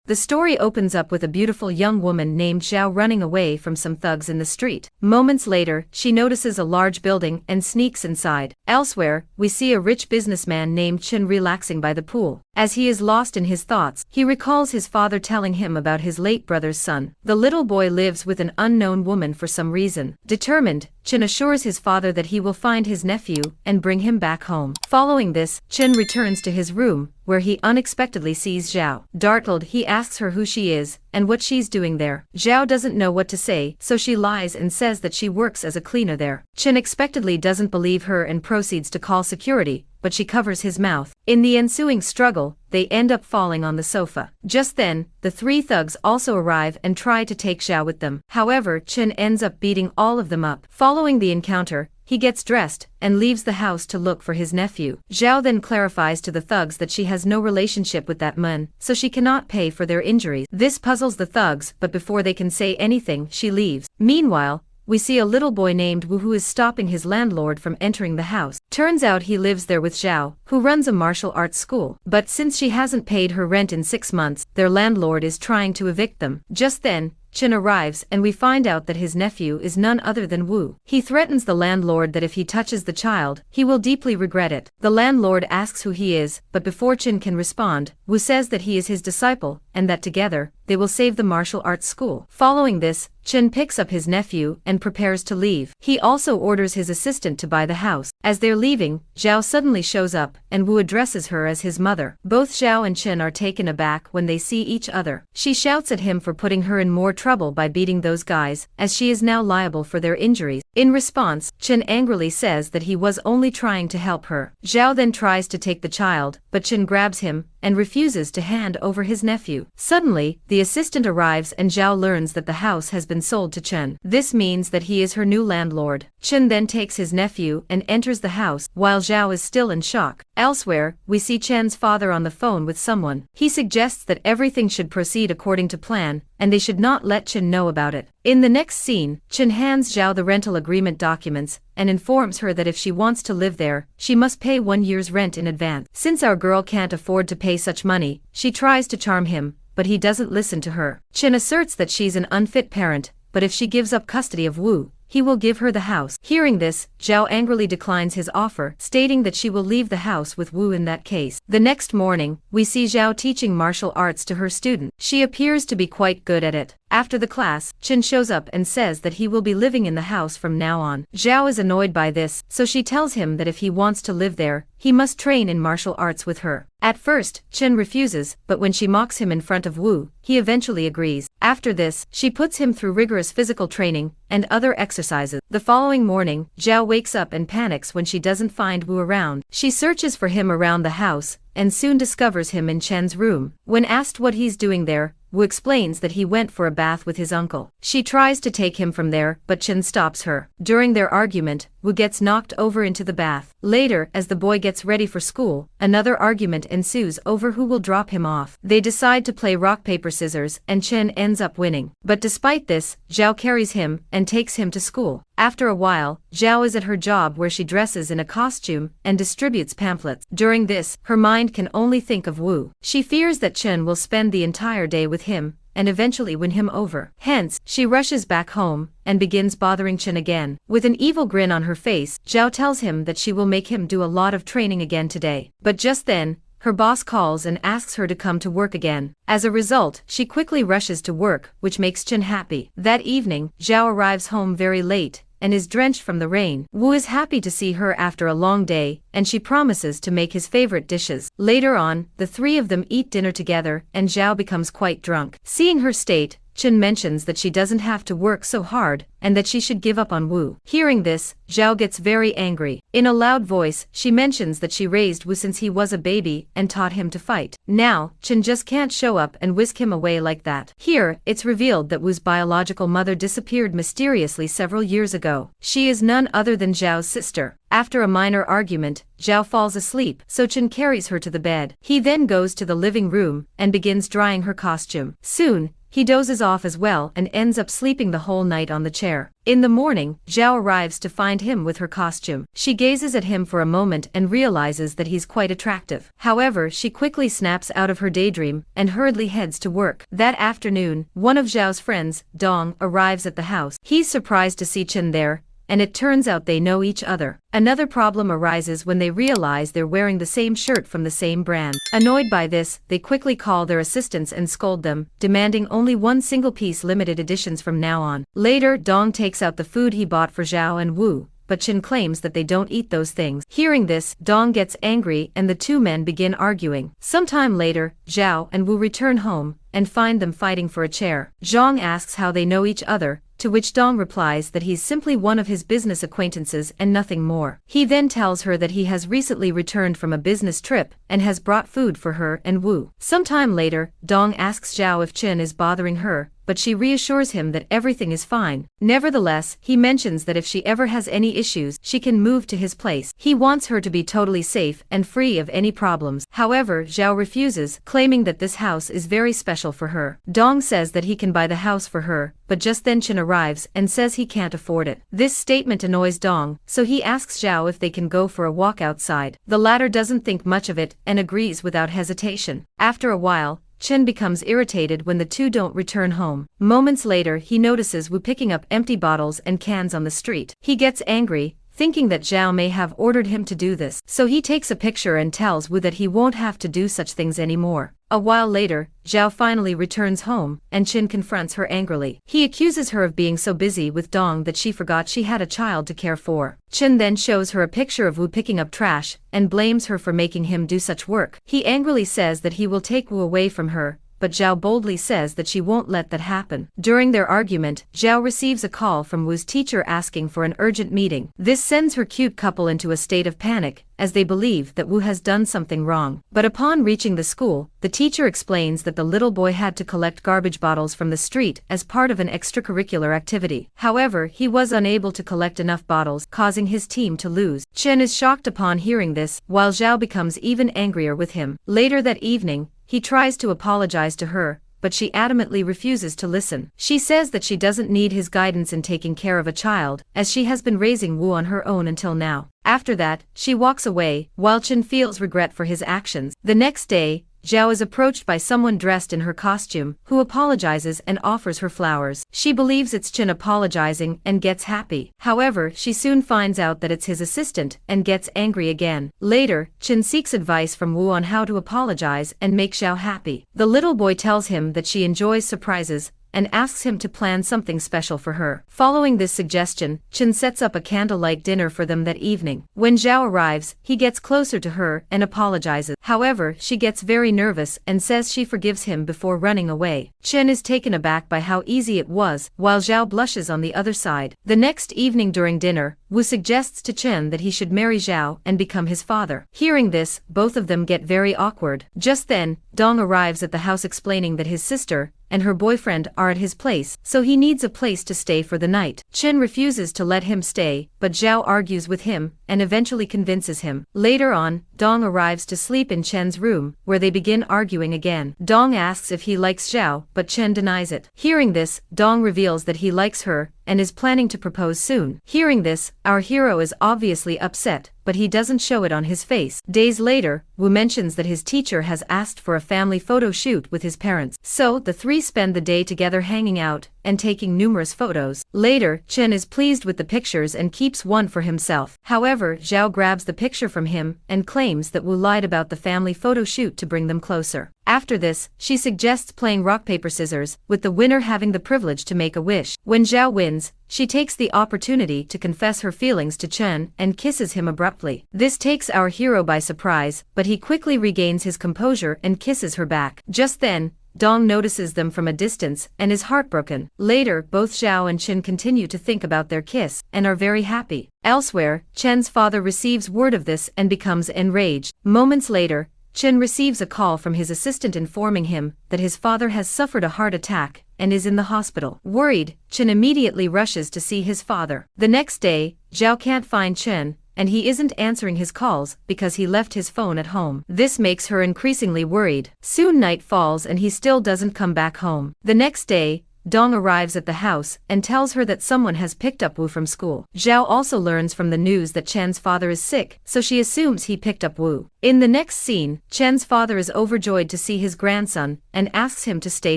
The story opens up with a beautiful young woman named Zhao running away from some thugs in the street. Moments later, she notices a large building and sneaks inside. Elsewhere, we see a rich businessman named Chen relaxing by the pool. As he is lost in his thoughts, he recalls his father telling him about his late brother's son. The little boy lives with an unknown woman for some reason. Determined, Chen assures his father that he will find his nephew and bring him back home. Following this, Chen returns to his room, where he unexpectedly sees Zhao. Startled, he asks her who she is and what she's doing there. Zhao doesn't know what to say, so she lies and says that she works as a cleaner there. Chen expectedly doesn't believe her and proceeds to call security, but she covers his mouth. In the ensuing struggle, they end up falling on the sofa. Just then, the three thugs also arrive and try to take Zhao with them. However, Chen ends up beating all of them up. Following the encounter, he gets dressed and leaves the house to look for his nephew. Zhao then clarifies to the thugs that she has no relationship with that man, so she cannot pay for their injuries. This puzzles the thugs, but before they can say anything, she leaves. Meanwhile, we see a little boy named Wu who is stopping his landlord from entering the house. Turns out he lives there with Zhao, who runs a martial arts school. But since she hasn't paid her rent in 6 months, their landlord is trying to evict them. Just then, Chen arrives and we find out that his nephew is none other than Wu. He threatens the landlord that if he touches the child, he will deeply regret it. The landlord asks who he is, but before Chen can respond, Wu says that he is his disciple, and that together, they will save the martial arts school. Following this, Chen picks up his nephew and prepares to leave. He also orders his assistant to buy the house. As they're leaving, Zhao suddenly shows up, and Wu addresses her as his mother. Both Zhao and Chen are taken aback when they see each other. She shouts at him for putting her in more trouble by beating those guys, as she is now liable for their injuries. In response, Chen angrily says that he was only trying to help her. Zhao then tries to take the child, but Chen grabs him and refuses to hand over his nephew. Suddenly, the assistant arrives and Zhao learns that the house has been sold to Chen. This means that he is her new landlord. Chen then takes his nephew and enters the house, while Zhao is still in shock. Elsewhere, we see Chen's father on the phone with someone. He suggests that everything should proceed according to plan, and they should not let Chen know about it. In the next scene, Chen hands Zhao the rental agreement documents, and informs her that if she wants to live there, she must pay 1 year's rent in advance. Since our girl can't afford to pay such money, she tries to charm him, but he doesn't listen to her. Chen asserts that she's an unfit parent, but if she gives up custody of Wu, he will give her the house. Hearing this, Zhao angrily declines his offer, stating that she will leave the house with Wu in that case. The next morning, we see Zhao teaching martial arts to her student. She appears to be quite good at it. After the class, Chen shows up and says that he will be living in the house from now on. Zhao is annoyed by this, so she tells him that if he wants to live there, he must train in martial arts with her. At first, Chen refuses, but when she mocks him in front of Wu, he eventually agrees. After this, she puts him through rigorous physical training and other exercises. The following morning, Zhao wakes up and panics when she doesn't find Wu around. She searches for him around the house, and soon discovers him in Chen's room. When asked what he's doing there, Wu explains that he went for a bath with his uncle. She tries to take him from there, but Chen stops her. During their argument, Wu gets knocked over into the bath. Later, as the boy gets ready for school, another argument ensues over who will drop him off. They decide to play rock paper scissors, and Chen ends up winning. But despite this, Zhao carries him and takes him to school. After a while, Zhao is at her job where she dresses in a costume and distributes pamphlets. During this, her mind can only think of Wu. She fears that Chen will spend the entire day with him and eventually win him over. Hence, she rushes back home and begins bothering Chen again. With an evil grin on her face, Zhao tells him that she will make him do a lot of training again today. But just then, her boss calls and asks her to come to work again. As a result, she quickly rushes to work, which makes Chen happy. That evening, Zhao arrives home very late and is drenched from the rain. Wu is happy to see her after a long day, and she promises to make his favorite dishes. Later on, the three of them eat dinner together, and Zhao becomes quite drunk. Seeing her state, Chen mentions that she doesn't have to work so hard, and that she should give up on Wu. Hearing this, Zhao gets very angry. In a loud voice, she mentions that she raised Wu since he was a baby and taught him to fight. Now, Chen just can't show up and whisk him away like that. Here, it's revealed that Wu's biological mother disappeared mysteriously several years ago. She is none other than Zhao's sister. After a minor argument, Zhao falls asleep, so Chen carries her to the bed. He then goes to the living room and begins drying her costume. Soon, he dozes off as well and ends up sleeping the whole night on the chair. In the morning, Zhao arrives to find him with her costume. She gazes at him for a moment and realizes that he's quite attractive. However, she quickly snaps out of her daydream and hurriedly heads to work. That afternoon, one of Zhao's friends, Dong, arrives at the house. He's surprised to see Chen there, and it turns out they know each other. Another problem arises when they realize they're wearing the same shirt from the same brand. Annoyed by this, they quickly call their assistants and scold them, demanding only one single piece limited editions from now on. Later, Dong takes out the food he bought for Zhao and Wu, but Chen claims that they don't eat those things. Hearing this, Dong gets angry and the two men begin arguing. Sometime later, Zhao and Wu return home and find them fighting for a chair. Zhang asks how they know each other, to which Dong replies that he's simply one of his business acquaintances and nothing more. He then tells her that he has recently returned from a business trip and has brought food for her and Wu. Sometime later, Dong asks Zhao if Chen is bothering her, but she reassures him that everything is fine. Nevertheless, he mentions that if she ever has any issues, she can move to his place. He wants her to be totally safe and free of any problems. However, Zhao refuses, claiming that this house is very special for her. Dong says that he can buy the house for her, but just then Chen arrives and says he can't afford it. This statement annoys Dong, so he asks Zhao if they can go for a walk outside. The latter doesn't think much of it and agrees without hesitation. After a while, Chen becomes irritated when the two don't return home. Moments later, he notices Wu picking up empty bottles and cans on the street. He gets angry, thinking that Zhao may have ordered him to do this. So he takes a picture and tells Wu that he won't have to do such things anymore. A while later, Zhao finally returns home, and Chen confronts her angrily. He accuses her of being so busy with Dong that she forgot she had a child to care for. Chen then shows her a picture of Wu picking up trash, and blames her for making him do such work. He angrily says that he will take Wu away from her, but Zhao boldly says that she won't let that happen. During their argument, Zhao receives a call from Wu's teacher asking for an urgent meeting. This sends her cute couple into a state of panic, as they believe that Wu has done something wrong. But upon reaching the school, the teacher explains that the little boy had to collect garbage bottles from the street as part of an extracurricular activity. However, he was unable to collect enough bottles, causing his team to lose. Chen is shocked upon hearing this, while Zhao becomes even angrier with him. Later that evening, he tries to apologize to her, but she adamantly refuses to listen. She says that she doesn't need his guidance in taking care of a child, as she has been raising Wu on her own until now. After that, she walks away, while Chen feels regret for his actions. The next day, Zhao is approached by someone dressed in her costume, who apologizes and offers her flowers. She believes it's Chen apologizing and gets happy. However, she soon finds out that it's his assistant and gets angry again. Later, Chen seeks advice from Wu on how to apologize and make Zhao happy. The little boy tells him that she enjoys surprises, and asks him to plan something special for her. Following this suggestion, Chen sets up a candlelight dinner for them that evening. When Zhao arrives, he gets closer to her and apologizes. However, she gets very nervous and says she forgives him before running away. Chen is taken aback by how easy it was, while Zhao blushes on the other side. The next evening during dinner, Wu suggests to Chen that he should marry Zhao and become his father. Hearing this, both of them get very awkward. Just then, Dong arrives at the house explaining that his sister and her boyfriend are at his place, so he needs a place to stay for the night. Chen refuses to let him stay, but Zhao argues with him and eventually convinces him. Later on, Dong arrives to sleep in Chen's room, where they begin arguing again. Dong asks if he likes Zhao, but Chen denies it. Hearing this, Dong reveals that he likes her and is planning to propose soon. Hearing this, our hero is obviously upset, but he doesn't show it on his face. Days later, Wu mentions that his teacher has asked for a family photo shoot with his parents. So, the three spend the day together hanging out and taking numerous photos. Later, Chen is pleased with the pictures and keeps one for himself. However, Zhao grabs the picture from him and claims that Wu lied about the family photo shoot to bring them closer. After this, she suggests playing rock paper scissors, with the winner having the privilege to make a wish. When Zhao wins, she takes the opportunity to confess her feelings to Chen and kisses him abruptly. This takes our hero by surprise, but he quickly regains his composure and kisses her back. Just then, Dong notices them from a distance and is heartbroken. Later, both Zhao and Chen continue to think about their kiss and are very happy. Elsewhere, Chen's father receives word of this and becomes enraged. Moments later, Chen receives a call from his assistant informing him that his father has suffered a heart attack and is in the hospital. Worried, Chen immediately rushes to see his father. The next day, Zhao can't find Chen, and he isn't answering his calls because he left his phone at home. This makes her increasingly worried. Soon night falls and he still doesn't come back home. The next day, Dong arrives at the house and tells her that someone has picked up Wu from school. Zhao also learns from the news that Chen's father is sick, so she assumes he picked up Wu. In the next scene, Chen's father is overjoyed to see his grandson and asks him to stay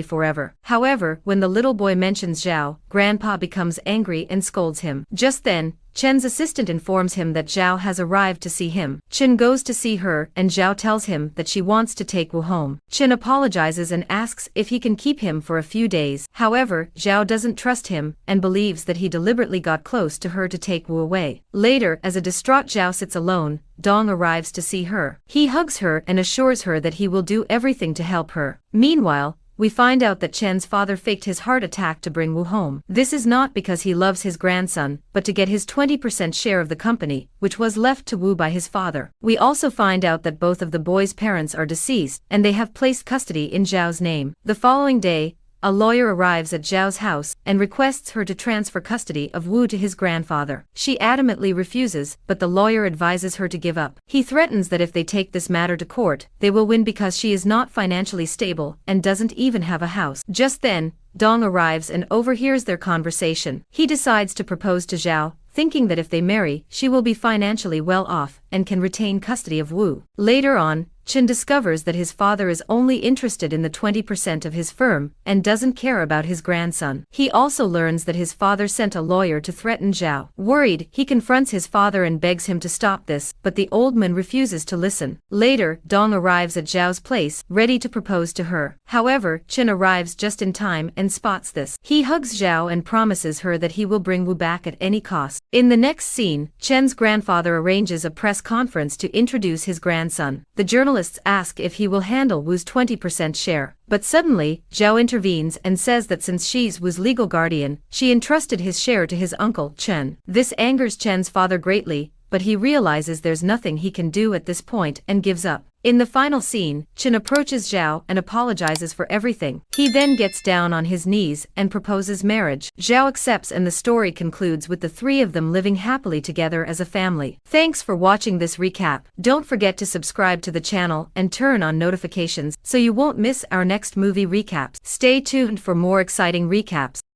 forever. However, when the little boy mentions Zhao, Grandpa becomes angry and scolds him. Just then, Chen's assistant informs him that Zhao has arrived to see him. Chen goes to see her and Zhao tells him that she wants to take Wu home. Chen apologizes and asks if he can keep him for a few days. However, Zhao doesn't trust him and believes that he deliberately got close to her to take Wu away. Later, as a distraught Zhao sits alone, Dong arrives to see her. He hugs her and assures her that he will do everything to help her. Meanwhile, we find out that Chen's father faked his heart attack to bring Wu home. This is not because he loves his grandson, but to get his 20% share of the company, which was left to Wu by his father. We also find out that both of the boys' parents are deceased, and they have placed custody in Zhao's name. The following day, a lawyer arrives at Zhao's house and requests her to transfer custody of Wu to his grandfather. She adamantly refuses, but the lawyer advises her to give up. He threatens that if they take this matter to court, they will win because she is not financially stable and doesn't even have a house. Just then, Dong arrives and overhears their conversation. He decides to propose to Zhao, thinking that if they marry, she will be financially well off and can retain custody of Wu. Later on, Chen discovers that his father is only interested in the 20% of his firm and doesn't care about his grandson. He also learns that his father sent a lawyer to threaten Zhao. Worried, he confronts his father and begs him to stop this, but the old man refuses to listen. Later, Dong arrives at Zhao's place, ready to propose to her. However, Chen arrives just in time and spots this. He hugs Zhao and promises her that he will bring Wu back at any cost. In the next scene, Chen's grandfather arranges a press conference to introduce his grandson. The journalists ask if he will handle Wu's 20% share. But suddenly, Zhao intervenes and says that since she's Wu's legal guardian, she entrusted his share to his uncle, Chen. This angers Chen's father greatly, but he realizes there's nothing he can do at this point and gives up. In the final scene, Chen approaches Zhao and apologizes for everything. He then gets down on his knees and proposes marriage. Zhao accepts and the story concludes with the three of them living happily together as a family. Thanks for watching this recap. Don't forget to subscribe to the channel and turn on notifications so you won't miss our next movie recaps. Stay tuned for more exciting recaps.